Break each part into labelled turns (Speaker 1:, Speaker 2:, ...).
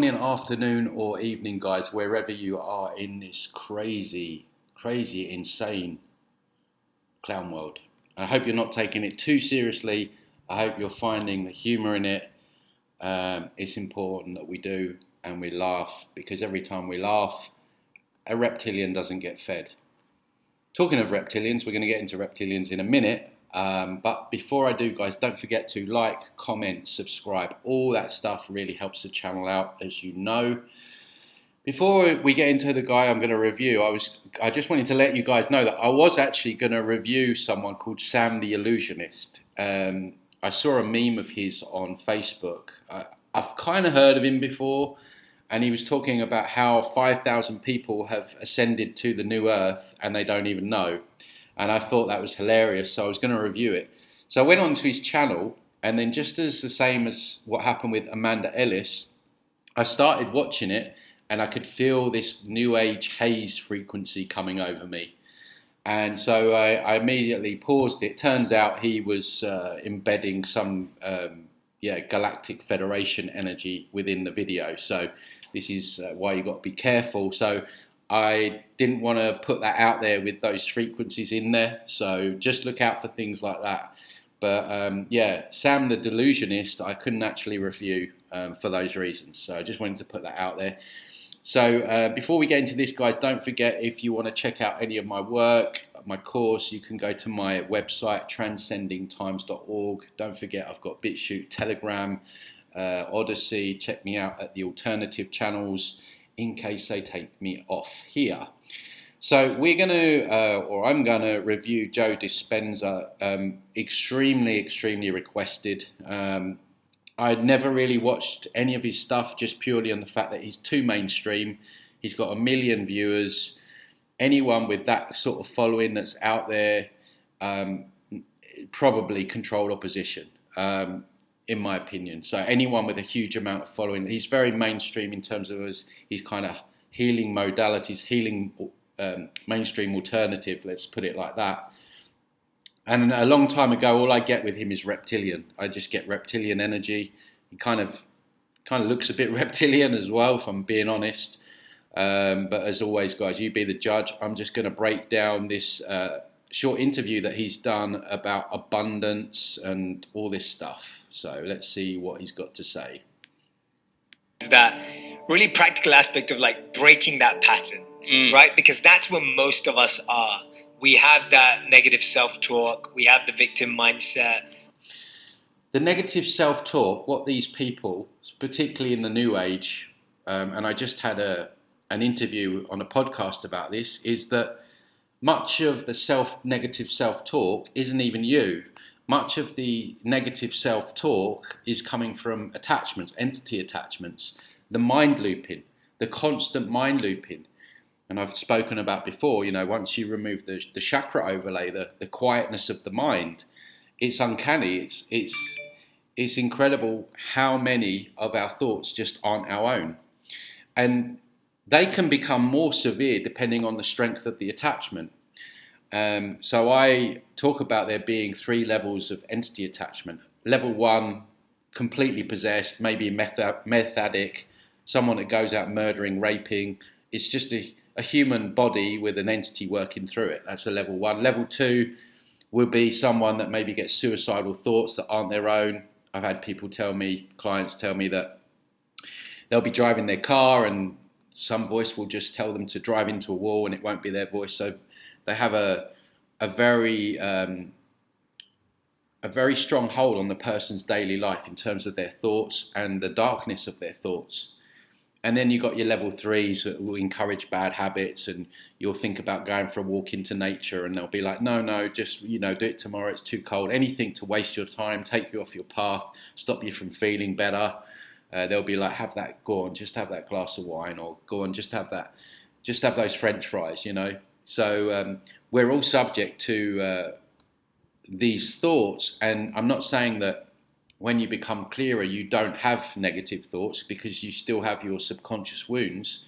Speaker 1: Morning, afternoon, or evening, guys, wherever you are in this crazy, insane clown world. I hope you're not taking it too seriously. I hope you're finding the humour in it. It's important that we do and we laugh, because every time we laugh, a reptilian doesn't get fed. Talking of reptilians, we're going to get into reptilians in a minute. But before I do, guys, don't forget to like, comment, subscribe. All that stuff really helps the channel out, as you know. Before we get into the guy I'm going to review, I just wanted to let you guys know that I was actually going to review someone called Sam the Illusionist. I saw a meme of his on Facebook. I've kind of heard of him before, and he was talking about how 5,000 people have ascended to the new earth and they don't even know. And I thought that was hilarious, so I was going to review it. So I went onto his channel, and then just as the same as what happened with Amanda Ellis, I started watching it, and I could feel this new age haze frequency coming over me. And so I immediately paused it. Turns out he was embedding some Galactic Federation energy within the video. So this is why you got to be careful. So I didn't want to put that out there with those frequencies in there. So just look out for things like that. But Sam the Delusionist, I couldn't actually review for those reasons. So I just wanted to put that out there. So before we get into this, guys, don't forget, if you want to check out any of my work, my course, you can go to my website, transcendingtimes.org. Don't forget, I've got Bitchute, Telegram, Odysee. Check me out at the alternative channels in case they take me off here. So I'm going to review Joe Dispenza, extremely requested. I'd never really watched any of his stuff, just purely on the fact that he's too mainstream. He's got 1 million viewers. Anyone with that sort of following that's out there probably controlled opposition, in my opinion. So anyone with a huge amount of following, he's very mainstream in terms of his kind of healing modalities, healing mainstream alternative, let's put it like that. And a long time ago, all I get with him is reptilian. I just get reptilian energy. He kind of looks a bit reptilian as well, if I'm being honest. But as always, guys, you be the judge. I'm just going to break down this short interview that he's done about abundance and all this stuff. So let's see what he's got to say.
Speaker 2: That really practical aspect of like breaking that pattern, right? Because that's where most of us are. We have that negative self-talk. We have the victim mindset.
Speaker 1: The negative self-talk, what these people, particularly in the new age, and I just had an interview on a podcast about this, is that much of the negative self-talk isn't even you. Much of the negative self-talk is coming from attachments, entity attachments, the mind looping, the constant mind looping. And I've spoken about before, once you remove the chakra overlay, the quietness of the mind, it's uncanny. It's incredible how many of our thoughts just aren't our own. And they can become more severe depending on the strength of the attachment. So I talk about there being 3 levels of entity attachment. Level 1, completely possessed, maybe a meth addict, someone that goes out murdering, raping. It's just a human body with an entity working through it. That's a level 1. Level 2 would be someone that maybe gets suicidal thoughts that aren't their own. I've had clients tell me that they'll be driving their car and some voice will just tell them to drive into a wall and it won't be their voice. So they have a very strong hold on the person's daily life in terms of their thoughts and the darkness of their thoughts. And then you've got your level 3s that will encourage bad habits, and you'll think about going for a walk into nature and they'll be like, no, just, do it tomorrow, it's too cold. Anything to waste your time, take you off your path, stop you from feeling better. They'll be like, go on, just have that glass of wine, or go on, just have those French fries, So we're all subject to these thoughts, and I'm not saying that when you become clearer, you don't have negative thoughts, because you still have your subconscious wounds.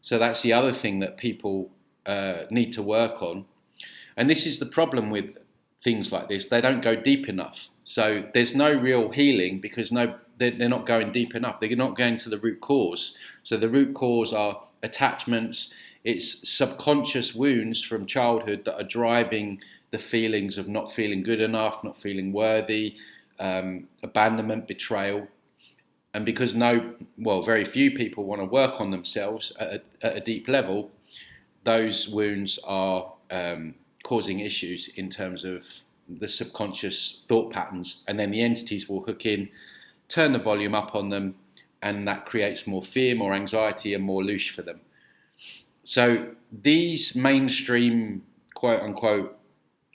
Speaker 1: So that's the other thing that people need to work on. And this is the problem with things like this. They don't go deep enough. So there's no real healing because they're not going deep enough. They're not going to the root cause. So the root cause are attachments. It's subconscious wounds from childhood that are driving the feelings of not feeling good enough, not feeling worthy, abandonment, betrayal. And because very few people want to work on themselves at a deep level, those wounds are causing issues in terms of the subconscious thought patterns. And then the entities will hook in, turn the volume up on them, and that creates more fear, more anxiety, and more loosh for them. So these mainstream, quote unquote,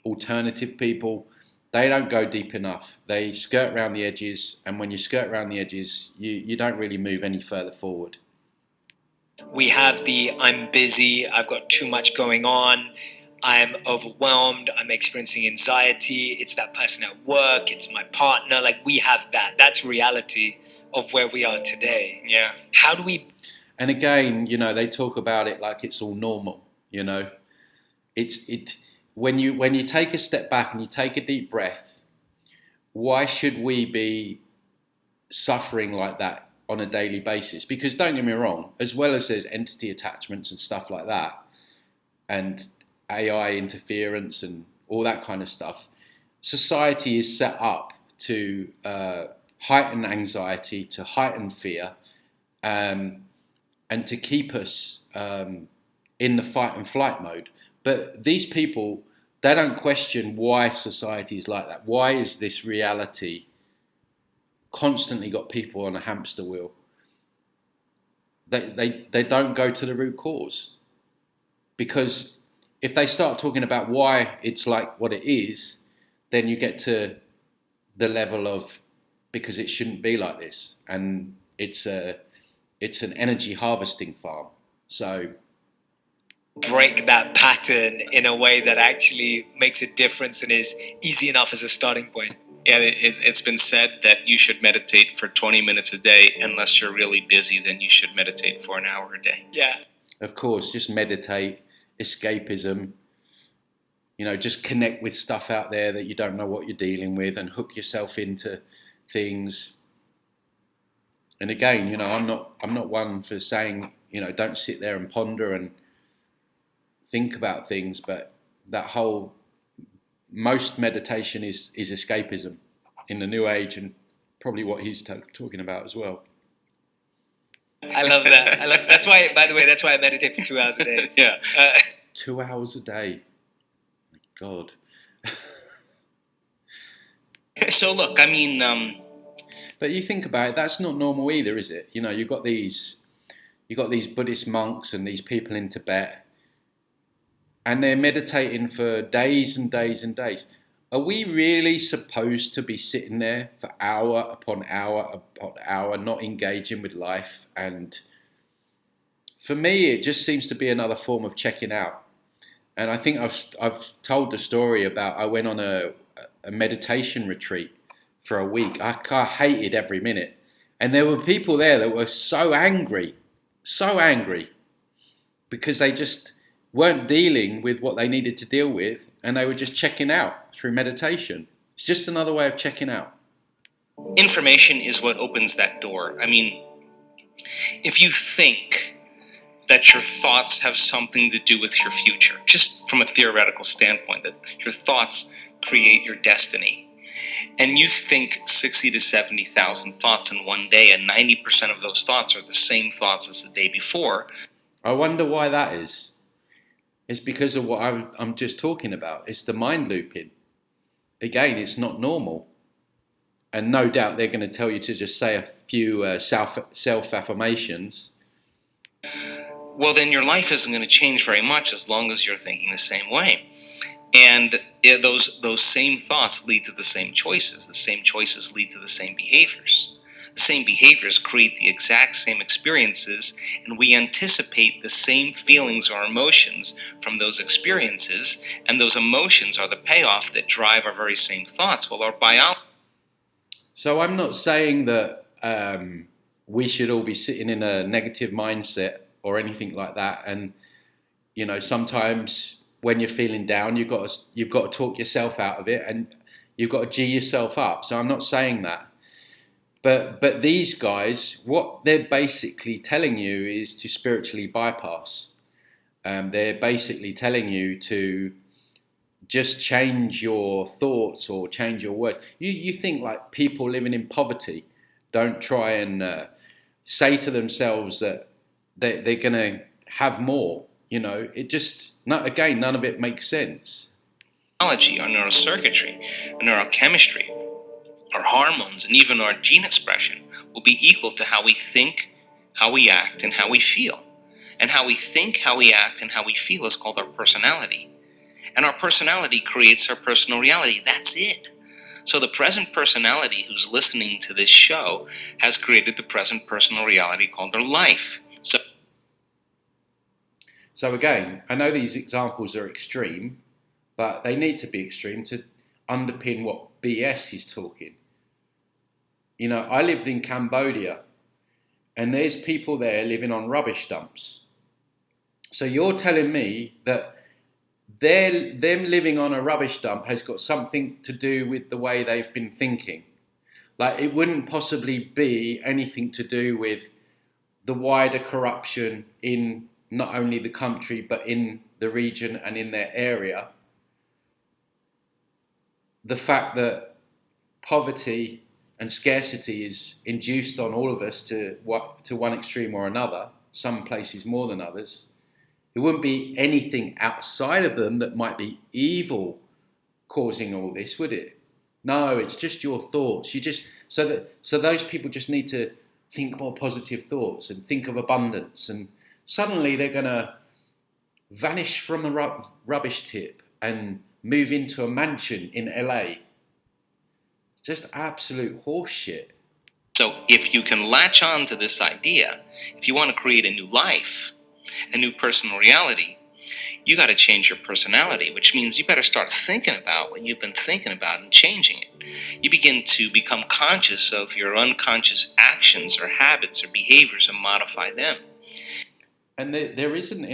Speaker 1: alternative people, they don't go deep enough. They skirt around the edges, and when you skirt around the edges, you don't really move any further forward.
Speaker 2: We have the I'm busy, I've got too much going on, I'm overwhelmed, I'm experiencing anxiety, it's that person at work, it's my partner. Like, we have that. That's reality of where we are today.
Speaker 3: Yeah.
Speaker 2: How do we...
Speaker 1: And again, they talk about it like it's all normal, When you take a step back and you take a deep breath, why should we be suffering like that on a daily basis? Because don't get me wrong, as well as there's entity attachments and stuff like that, and AI interference and all that kind of stuff, society is set up to heighten anxiety, to heighten fear, and to keep us in the fight and flight mode. But these people, they don't question why society is like that. Why is this reality constantly got people on a hamster wheel? They don't go to the root cause. Because if they start talking about why it's like what it is, then you get to the level of, because it shouldn't be like this. And it's an energy harvesting farm. So
Speaker 2: break that pattern in a way that actually makes a difference and is easy enough as a starting point.
Speaker 3: Yeah, it's been said that you should meditate for 20 minutes a day. Unless you're really busy, then you should meditate for an hour a day.
Speaker 2: Yeah.
Speaker 1: Of course, just meditate, escapism, just connect with stuff out there that you don't know what you're dealing with and hook yourself into things. And again, I'm not one for saying, don't sit there and ponder and think about things, but most meditation is escapism in the new age, and probably what he's talking about as well.
Speaker 2: I love that. That's why, by the way, that's why I meditate for 2 hours a day.
Speaker 3: Yeah.
Speaker 1: 2 hours a day. My God.
Speaker 3: So look,
Speaker 1: but you think about it, that's not normal either, is it? You've got these Buddhist monks and these people in Tibet, and they're meditating for days and days and days. Are we really supposed to be sitting there for hour upon hour upon hour, not engaging with life? And for me, it just seems to be another form of checking out. And I think I've told the story about, I went on a meditation retreat for a week. I hated every minute. And there were people there that were so angry, because they just weren't dealing with what they needed to deal with, and they were just checking out through meditation. It's just another way of checking out.
Speaker 3: Information is what opens that door. If you think that your thoughts have something to do with your future, just from a theoretical standpoint, that your thoughts create your destiny, and you think 60 to 70,000 thoughts in one day, and 90% of those thoughts are the same thoughts as the day before.
Speaker 1: I wonder why that is. It's because of what I'm just talking about. It's the mind looping. Again, it's not normal. And no doubt they're going to tell you to just say a few self-affirmations.
Speaker 3: Well, then your life isn't going to change very much as long as you're thinking the same way. And those same thoughts lead to the same choices. The same choices lead to the same behaviors. The same behaviors create the exact same experiences, and we anticipate the same feelings or emotions from those experiences, and those emotions are the payoff that drive our very same thoughts. Well, our biology...
Speaker 1: So I'm not saying that we should all be sitting in a negative mindset or anything like that. And, sometimes when you're feeling down, you've got to talk yourself out of it. And you've got to G yourself up. So I'm not saying that. But these guys, what they're basically telling you is to spiritually bypass. They're basically telling you to just change your thoughts or change your words. You think like people living in poverty don't try and say to themselves that they're going to have more. You know, it just, again, none of it makes sense.
Speaker 3: Our neurocircuitry, our neurochemistry, our hormones, and even our gene expression will be equal to how we think, how we act, and how we feel. And how we think, how we act, and how we feel is called our personality. And our personality creates our personal reality. That's it. So the present personality who's listening to this show has created the present personal reality called their life.
Speaker 1: So again, I know these examples are extreme, but they need to be extreme to underpin what BS he's talking. You know, I lived in Cambodia, and there's people there living on rubbish dumps. So you're telling me that them living on a rubbish dump has got something to do with the way they've been thinking? Like, it wouldn't possibly be anything to do with the wider corruption in not only the country, but in the region and in their area. The fact that poverty and scarcity is induced on all of us to one extreme or another, some places more than others. It wouldn't be anything outside of them that might be evil causing all this, would it? No, it's just your thoughts. So those people just need to think more positive thoughts and think of abundance, and suddenly they're going to vanish from a rubbish tip and move into a mansion in LA. It's just absolute horseshit.
Speaker 3: So if you can latch on to this idea, if you want to create a new life, a new personal reality, you got to change your personality, which means you better start thinking about what you've been thinking about and changing it. You begin to become conscious of your unconscious actions or habits or behaviors and modify them.
Speaker 1: And there isn't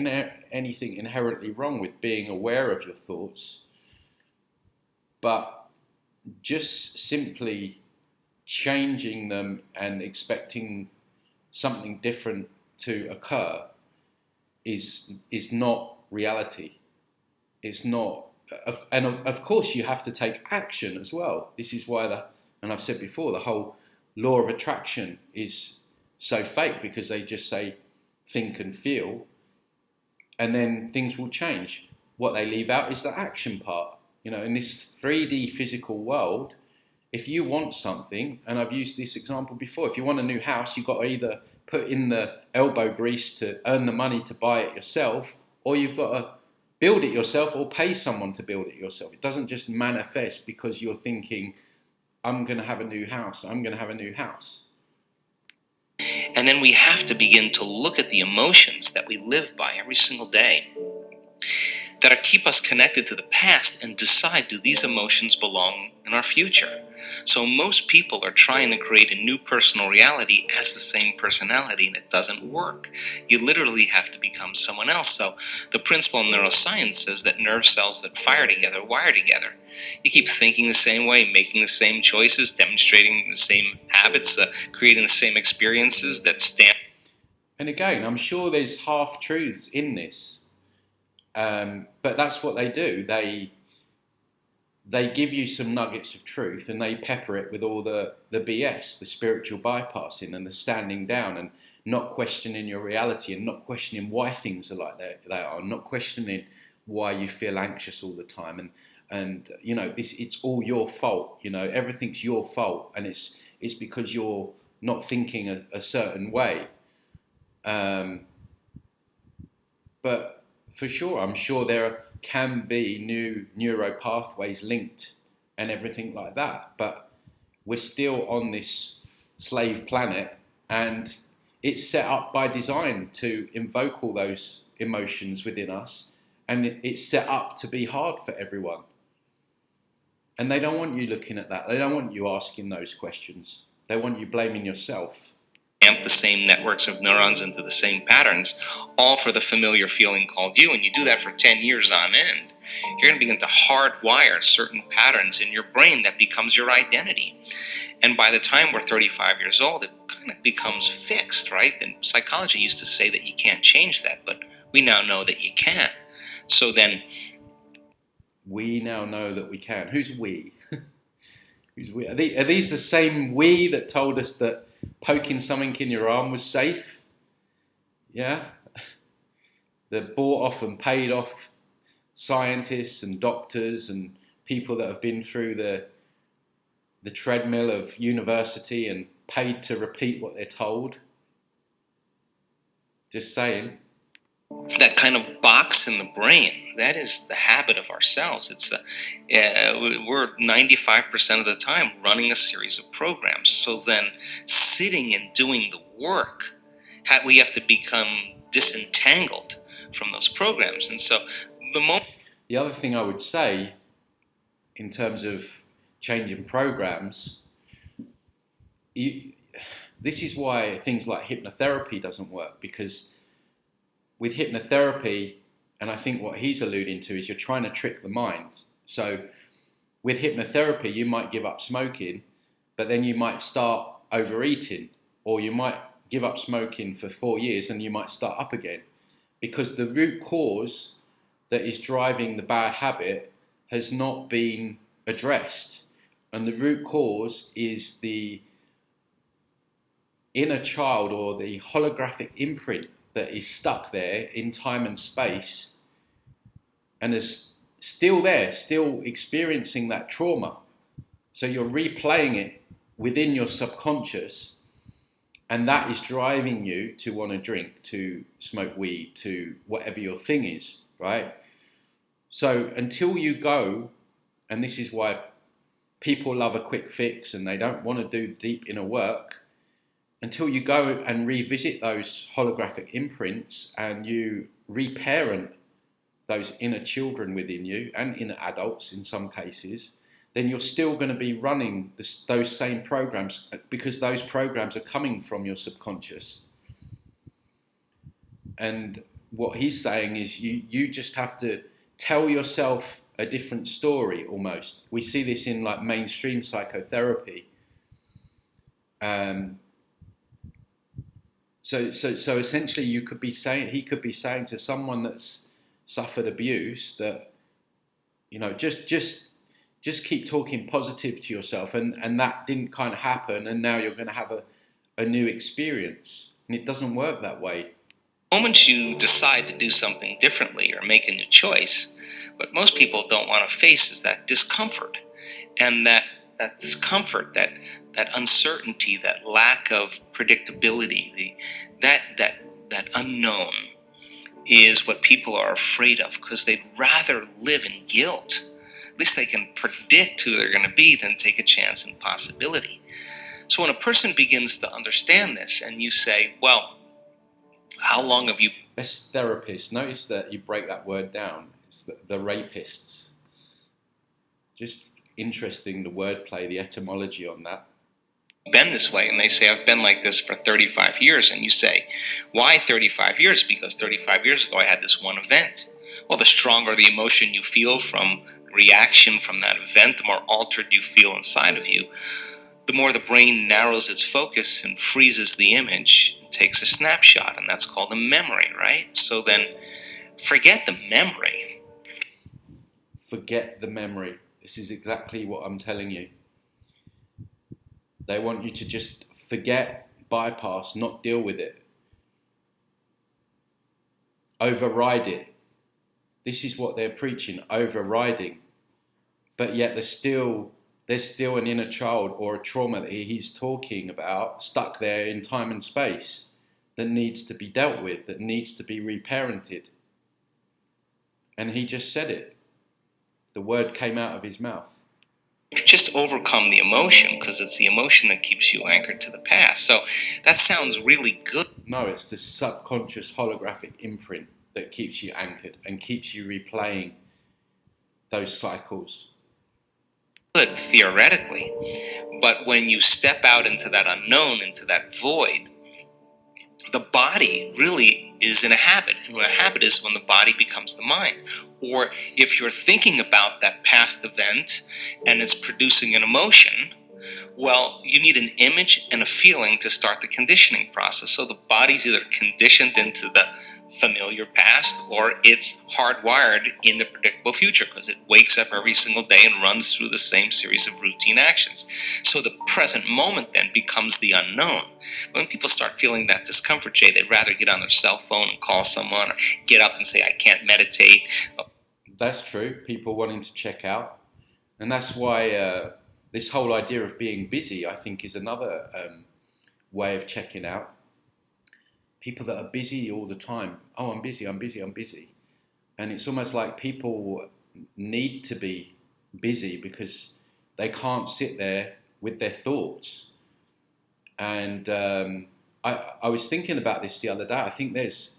Speaker 1: anything inherently wrong with being aware of your thoughts, but just simply changing them and expecting something different to occur is not reality. It's not, and of course you have to take action as well. This is why and I've said before, the whole law of attraction is so fake, because they just say think and feel, and then things will change. What they leave out is the action part. You know, in this 3D physical world, if you want something, and I've used this example before, if you want a new house, you've got to either put in the elbow grease to earn the money to buy it yourself, or you've got to build it yourself or pay someone to build it yourself. It doesn't just manifest because you're thinking, I'm going to have a new house, I'm going to have a new house.
Speaker 3: And then we have to begin to look at the emotions that we live by every single day that keep us connected to the past and decide, do these emotions belong in our future? So most people are trying to create a new personal reality as the same personality, and it doesn't work. You literally have to become someone else. So the principle in neuroscience says that nerve cells that fire together wire together. You keep thinking the same way, making the same choices, demonstrating the same habits, creating the same experiences that stand.
Speaker 1: And again, I'm sure there's half-truths in this, but that's what they do. They give you some nuggets of truth and they pepper it with all the BS, the spiritual bypassing and the standing down and not questioning your reality and not questioning why things are like they are, not questioning why you feel anxious all the time. And you know, it's all your fault. You know, everything's your fault, and it's because you're not thinking a certain way. But for sure, I'm sure there can be new neuro pathways linked and everything like that, but we're still on this slave planet, and it's set up by design to invoke all those emotions within us, and it's set up to be hard for everyone, and they don't want you looking at that. They don't want you asking those questions. They want you blaming yourself.
Speaker 3: Amp the same networks of neurons into the same patterns, all for the familiar feeling called you, and you do that for 10 years on end. you're going to begin to hardwire certain patterns in your brain that becomes your identity. And by the time we're 35 years old, it kind of becomes fixed, right? And psychology used to say that you can't change that, but we now know that you can. So then...
Speaker 1: We now know that we can. Who's we? Who's we? Are these the same we that told us that poking something in your arm was safe? Yeah? The bought off and paid off scientists and doctors and people that have been through the treadmill of university and paid to repeat what they're told. Just saying.
Speaker 3: That kind of box in the brain, that is the habit of ourselves. It's we're 95% of the time running a series of programs. So then sitting and doing the work, we have to become disentangled from those programs. And so
Speaker 1: the other thing I would say in terms of changing programs, this is why things like hypnotherapy doesn't work, because with hypnotherapy, and I think what he's alluding to is you're trying to trick the mind. So with hypnotherapy, you might give up smoking, but then you might start overeating, or you might give up smoking for 4 years and you might start up again, because the root cause that is driving the bad habit has not been addressed. And the root cause is the inner child, or the holographic imprint that is stuck there in time and space and is still there, still experiencing that trauma. So you're replaying it within your subconscious, and that is driving you to want to drink, to smoke weed, to whatever your thing is, right? So until you go, and this is why people love a quick fix and they don't want to do deep inner work, until you go and revisit those holographic imprints and you reparent those inner children within you and inner adults in some cases, then you're still going to be running those same programs, because those programs are coming from your subconscious. And what he's saying is you just have to tell yourself a different story almost. We see this in like mainstream psychotherapy. So essentially he could be saying to someone that's suffered abuse that, you know, just keep talking positive to yourself, and that didn't kind of happen, and now you're going to have a new experience. And it doesn't work that way.
Speaker 3: The moment you decide to do something differently or make a new choice, what most people don't want to face is that discomfort. And that discomfort, that uncertainty, that lack of predictability, that unknown is what people are afraid of, because they'd rather live in guilt. At least they can predict who they're going to be than take a chance in possibility. So when a person begins to understand this, and you say, well, how long have you...
Speaker 1: Best therapists, notice that you break that word down. It's the rapists. Just interesting, the wordplay, the etymology on that.
Speaker 3: Been this way, and they say, I've been like this for 35 years. And you say, why 35 years? Because 35 years ago I had this one event. Well, the stronger the emotion you feel from reaction from that event, the more altered you feel inside of you, the more the brain narrows its focus and freezes the image and takes a snapshot, and that's called a memory, right? So then forget the memory.
Speaker 1: Forget the memory. This is exactly what I'm telling you. They want you to just forget, bypass, not deal with it. Override it. This is what they're preaching, overriding. But yet there's still an inner child or a trauma that he's talking about stuck there in time and space that needs to be dealt with, that needs to be reparented. And he just said it. The word came out of his mouth.
Speaker 3: Just overcome the emotion, because it's the emotion that keeps you anchored to the past. So that sounds really good.
Speaker 1: No, it's the subconscious holographic imprint that keeps you anchored and keeps you replaying those cycles.
Speaker 3: Good, theoretically. But when you step out into that unknown, into that void, the body really is in a habit. And what a habit is when the body becomes the mind. Or if you're thinking about that past event and it's producing an emotion, well, you need an image and a feeling to start the conditioning process. So the body's either conditioned into the familiar past or it's hardwired in the predictable future because it wakes up every single day and runs through the same series of routine actions. So the present moment then becomes the unknown. When people start feeling that discomfort, Jay, they'd rather get on their cell phone and call someone or get up and say, I can't meditate.
Speaker 1: That's true. People wanting to check out. And that's why this whole idea of being busy, I think, is another way of checking out. People that are busy all the time. Oh, I'm busy, I'm busy, I'm busy. And it's almost like people need to be busy because they can't sit there with their thoughts. And I was thinking about this the other day. I think there's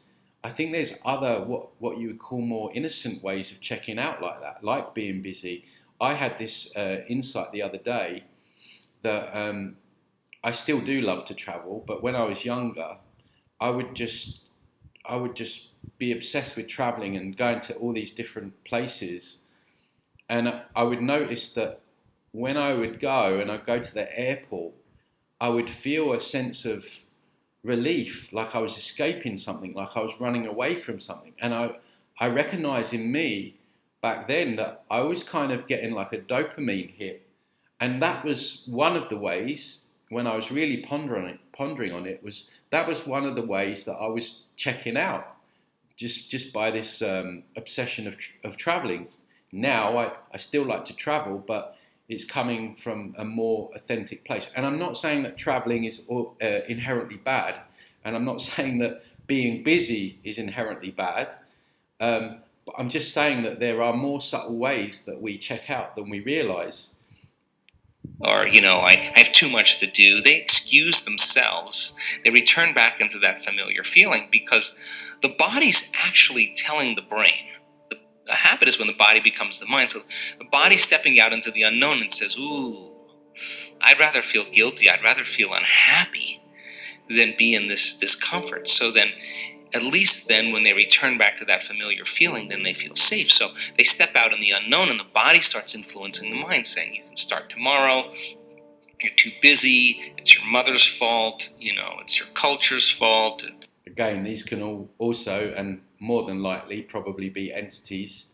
Speaker 1: other what you would call more innocent ways of checking out like that, like being busy. I had this insight the other day that I still do love to travel, but when I was younger, I would just be obsessed with traveling and going to all these different places. And I would notice that when I would go and I'd go to the airport, I would feel a sense of relief, like I was escaping something, like I was running away from something. And I recognized in me back then that I was kind of getting like a dopamine hit. And that was one of the ways, when I was really pondering on it, that was one of the ways that I was checking out, just by this obsession of traveling. Now I still like to travel, but it's coming from a more authentic place. And I'm not saying that traveling is inherently bad, and I'm not saying that being busy is inherently bad. But I'm just saying that there are more subtle ways that we check out than we realize.
Speaker 3: Or, I have too much to do. They excuse themselves. They return back into that familiar feeling because the body's actually telling the brain. A habit is when the body becomes the mind. So the body's stepping out into the unknown and says, ooh, I'd rather feel guilty. I'd rather feel unhappy than be in this discomfort. So then, at least then when they return back to that familiar feeling, then they feel safe. So they step out in the unknown and the body starts influencing the mind, saying you can start tomorrow, you're too busy, it's your mother's fault, it's your culture's fault.
Speaker 1: Again, these can also, and more than likely, probably be entities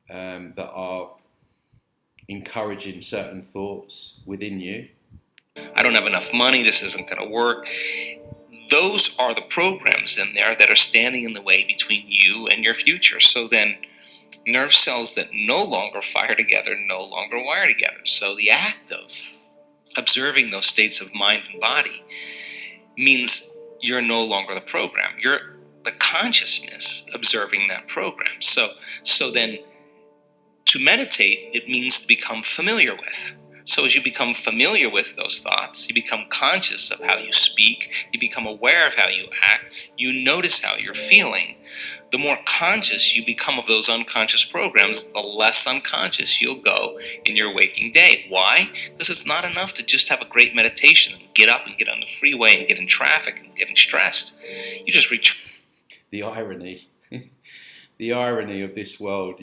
Speaker 1: that are encouraging certain thoughts within you.
Speaker 3: I don't have enough money, this isn't going to work. Those are the programs in there that are standing in the way between you and your future. So then nerve cells that no longer fire together no longer wire together. So the act of observing those states of mind and body means you're no longer the program. You're the consciousness observing that program. So then to meditate, it means to become familiar with. So as you become familiar with those thoughts, you become conscious of how you speak, you become aware of how you act, you notice how you're feeling. The more conscious you become of those unconscious programs, the less unconscious you'll go in your waking day. Why? Because it's not enough to just have a great meditation and get up and get on the freeway and get in traffic and getting stressed. You just reach.
Speaker 1: The irony. The irony of this world,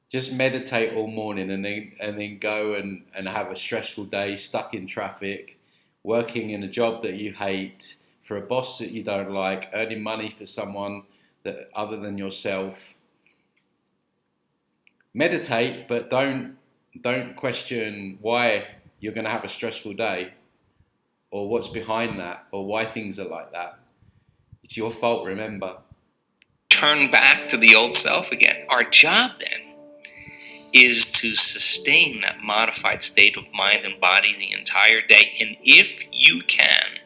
Speaker 1: Just meditate all morning and then go and have a stressful day stuck in traffic, working in a job that you hate, for a boss that you don't like, earning money for someone that other than yourself. Meditate, but don't question why you're going to have a stressful day or what's behind that or why things are like that. It's your fault, remember.
Speaker 3: Turn back to the old self again. Our job then is to sustain that modified state of mind and body the entire day. And if you can,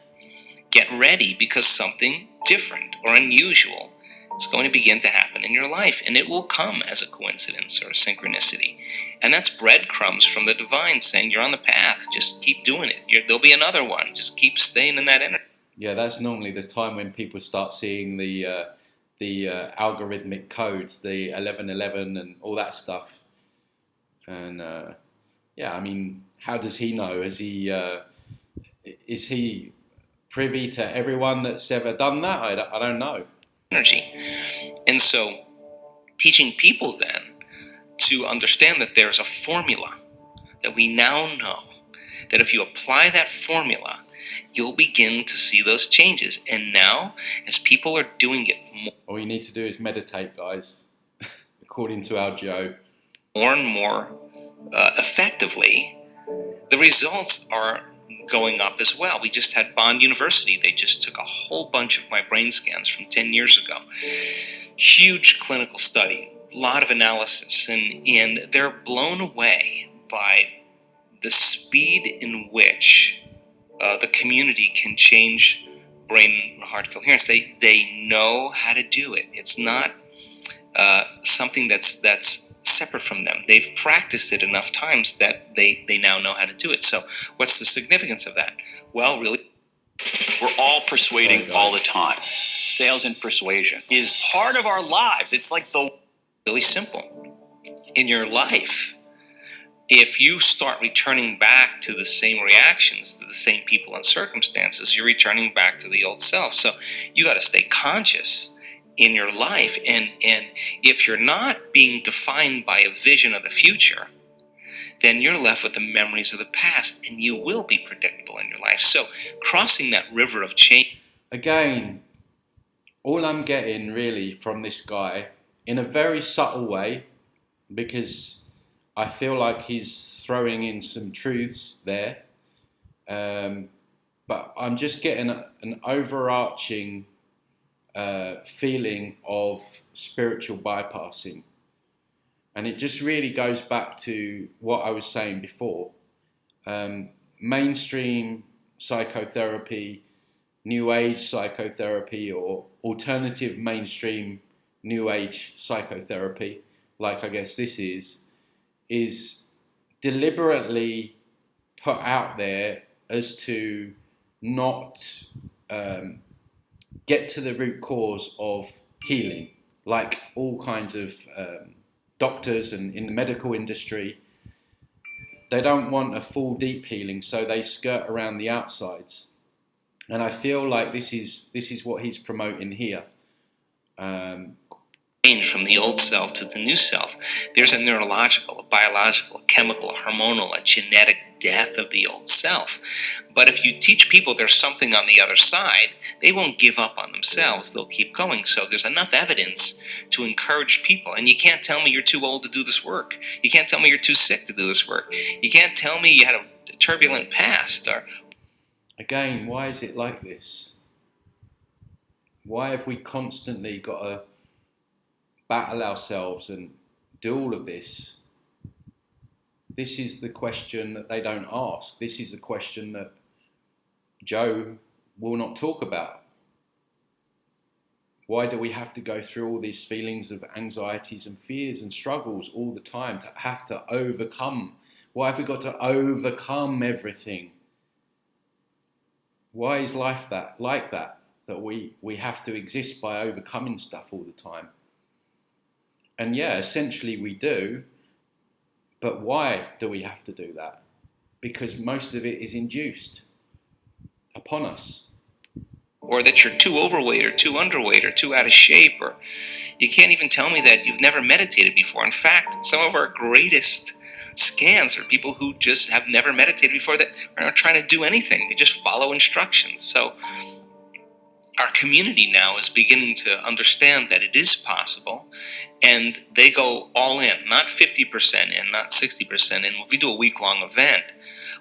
Speaker 3: get ready because something different or unusual is going to begin to happen in your life. And it will come as a coincidence or a synchronicity. And that's breadcrumbs from the divine saying you're on the path. Just keep doing it. There'll be another one. Just keep staying in that energy.
Speaker 1: Yeah, that's normally the time when people start seeing the algorithmic codes, the 1111 and all that stuff. And how does he know? Is he privy to everyone that's ever done that. I don't know.
Speaker 3: Energy. And so teaching people then to understand that there's a formula that we now know, that if you apply that formula, you'll begin to see those changes. And now, as people are doing it more,
Speaker 1: All you need to do is meditate, guys, according to our Joe.
Speaker 3: More and more effectively, the results are going up as well. We just had Bond University. They just took a whole bunch of my brain scans from 10 years ago. Huge clinical study, a lot of analysis, and they're blown away by the speed in which the community can change brain and heart coherence. They know how to do it. It's not something that's separate from them. They've practiced it enough times that they now know how to do it. So what's the significance of that? Well, really,
Speaker 4: we're all persuading all the time. Sales and persuasion is part of our lives. It's like the
Speaker 3: really simple. In your life, if you start returning back to the same reactions, to the same people and circumstances, you're returning back to the old self. So you got to stay conscious in your life. And if you're not being defined by a vision of the future, then you're left with the memories of the past, and you will be predictable in your life. So crossing that river of change.
Speaker 1: Again, all I'm getting really from this guy, in a very subtle way, because I feel like he's throwing in some truths there, but I'm just getting an overarching feeling of spiritual bypassing. And it just really goes back to what I was saying before. Mainstream psychotherapy, New Age psychotherapy, or alternative mainstream New Age psychotherapy, like I guess this is deliberately put out there as to not get to the root cause of healing, like all kinds of doctors and in the medical industry. They don't want a full deep healing, so they skirt around the outsides. And I feel like this is what he's promoting here.
Speaker 3: Change from the old self to the new self. There's a neurological, a biological, a chemical, a hormonal, a genetic death of the old self. But if you teach people there's something on the other side, they won't give up on themselves. They'll keep going. So there's enough evidence to encourage people. And you can't tell me you're too old to do this work. You can't tell me you're too sick to do this work. You can't tell me you had a turbulent past. Or
Speaker 1: again, why is it like this? Why have we constantly got to battle ourselves and do all of this? This is the question that they don't ask. This is the question that Joe will not talk about. Why do we have to go through all these feelings of anxieties and fears and struggles all the time, to have to overcome? Why have we got to overcome everything? Why is life like that we have to exist by overcoming stuff all the time? And yeah, essentially we do, but why do we have to do that? Because most of it is induced upon us.
Speaker 3: Or that you're too overweight or too underweight or too out of shape, or you can't even tell me that you've never meditated before. In fact, some of our greatest scans are people who just have never meditated before, that are not trying to do anything. They just follow instructions. So our community now is beginning to understand that it is possible, and they go all in, not 50% in, not 60% in. If we do a week-long event,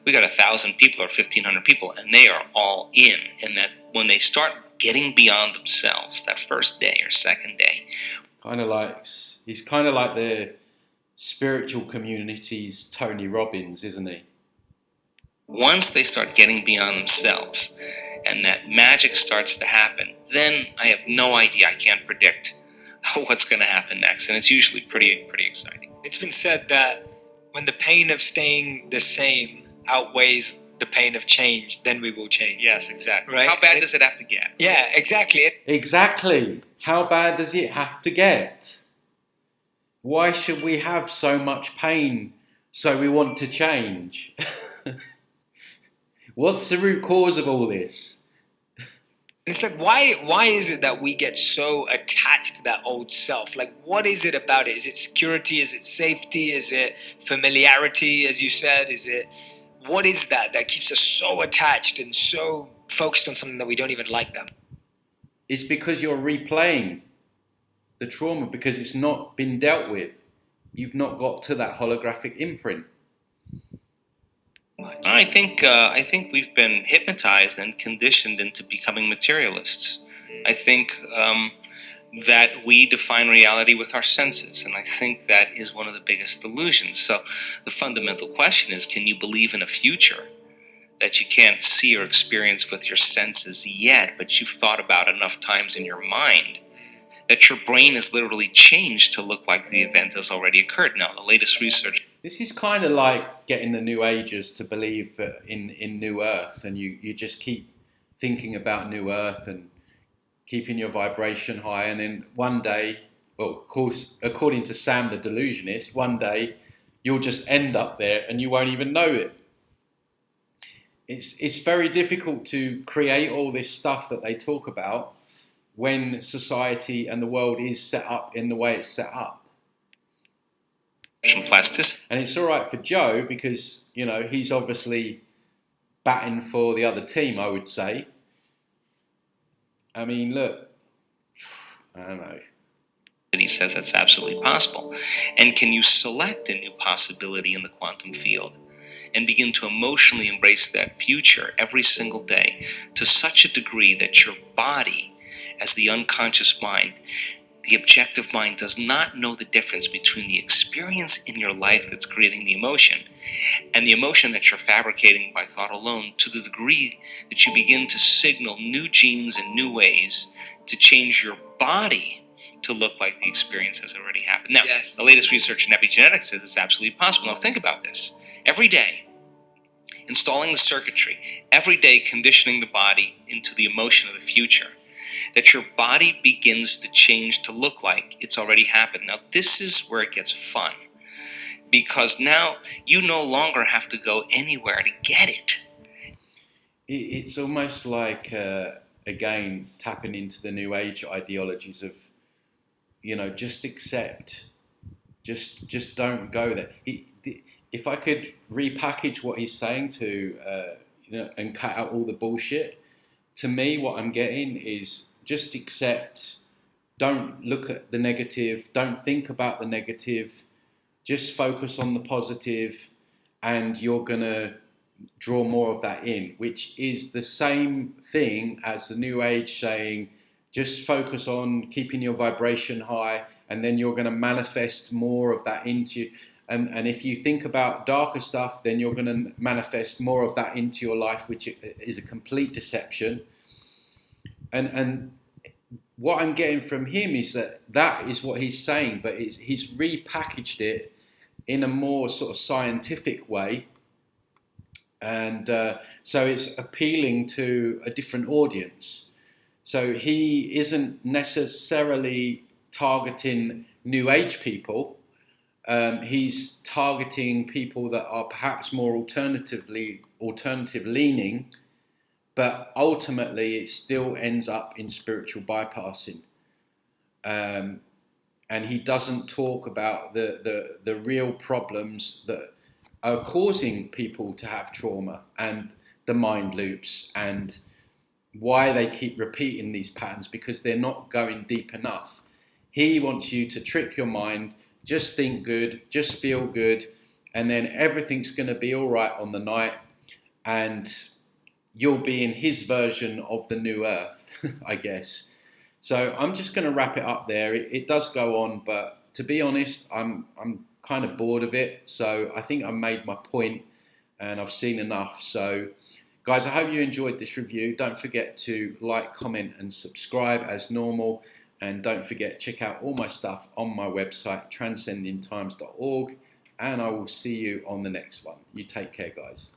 Speaker 3: we got 1,000 people or 1,500 people, and they are all in. And that when they start getting beyond themselves, that first day or second day,
Speaker 1: he's kind of like the spiritual community's Tony Robbins, isn't he?
Speaker 3: Once they start getting beyond themselves and that magic starts to happen, then I have no idea. I can't predict what's going to happen next. And it's usually pretty exciting.
Speaker 2: It's been said that when the pain of staying the same outweighs the pain of change, then we will change.
Speaker 3: Yes, exactly.
Speaker 2: Right?
Speaker 3: How bad does it have to get?
Speaker 2: Yeah, exactly.
Speaker 1: Exactly. How bad does it have to get? Why should we have so much pain so we want to change? What's the root cause of all this?
Speaker 2: And it's like, why is it that we get so attached to that old self? Like, what is it about it? Is it security? Is it safety? Is it familiarity, as you said? What is that keeps us so attached and so focused on something that we don't even like them?
Speaker 1: It's because you're replaying the trauma because it's not been dealt with. You've not got to that holographic imprint.
Speaker 3: I think we've been hypnotized and conditioned into becoming materialists. I think that we define reality with our senses, and I think that is one of the biggest illusions. So the fundamental question is, can you believe in a future that you can't see or experience with your senses yet, but you've thought about enough times in your mind that your brain is literally changed to look like the event has already occurred? Now, the latest research...
Speaker 1: This is kind of like getting the New Agers to believe in New Earth, and you just keep thinking about New Earth and keeping your vibration high, and then one day, well, of course, according to Sam the Delusionist, one day you'll just end up there and you won't even know it. It's very difficult to create all this stuff that they talk about when society and the world is set up in the way it's set up.
Speaker 3: Plasticity.
Speaker 1: And it's all right for Joe because, you know, he's obviously batting for the other team, I would say. I mean, look, I don't know.
Speaker 3: He says that's absolutely possible. And can you select a new possibility in the quantum field and begin to emotionally embrace that future every single day to such a degree that your body, as the unconscious mind, the objective mind, does not know the difference between the experience in your life that's creating the emotion and the emotion that you're fabricating by thought alone, to the degree that you begin to signal new genes and new ways to change your body to look like the experience has already happened. Now,
Speaker 2: Yes.
Speaker 3: The latest research in epigenetics says it's absolutely possible. Now, think about this. Every day, installing the circuitry, every day conditioning the body into the emotion of the future, that your body begins to change to look like it's already happened. Now, this is where it gets fun, because now you no longer have to go anywhere to get it.
Speaker 1: It's almost like, again, tapping into the New Age ideologies of, you know, just accept, just don't go there. If I could repackage what he's saying to, you know, and cut out all the bullshit, to me, what I'm getting is just accept, don't look at the negative, don't think about the negative, just focus on the positive, and you're going to draw more of that in, which is the same thing as the New Age saying, just focus on keeping your vibration high, and then you're going to manifest more of that into you. And if you think about darker stuff, then you're going to manifest more of that into your life, which is a complete deception. And what I'm getting from him is that is what he's saying, but he's repackaged it in a more sort of scientific way. And so it's appealing to a different audience. So he isn't necessarily targeting New Age people. He's targeting people that are perhaps more alternative leaning, but ultimately it still ends up in spiritual bypassing. And he doesn't talk about the real problems that are causing people to have trauma and the mind loops and why they keep repeating these patterns, because they're not going deep enough. He wants you to trick your mind, just think good, just feel good, and then everything's going to be all right on the night, and you'll be in his version of the new earth, I guess. So I'm just going to wrap it up there. It does go on, but to be honest, I'm kind of bored of it. So I think I made my point and I've seen enough. So guys, I hope you enjoyed this review. Don't forget to like, comment and subscribe as normal. And don't forget, check out all my stuff on my website, transcendingtimes.org. And I will see you on the next one. You take care, guys.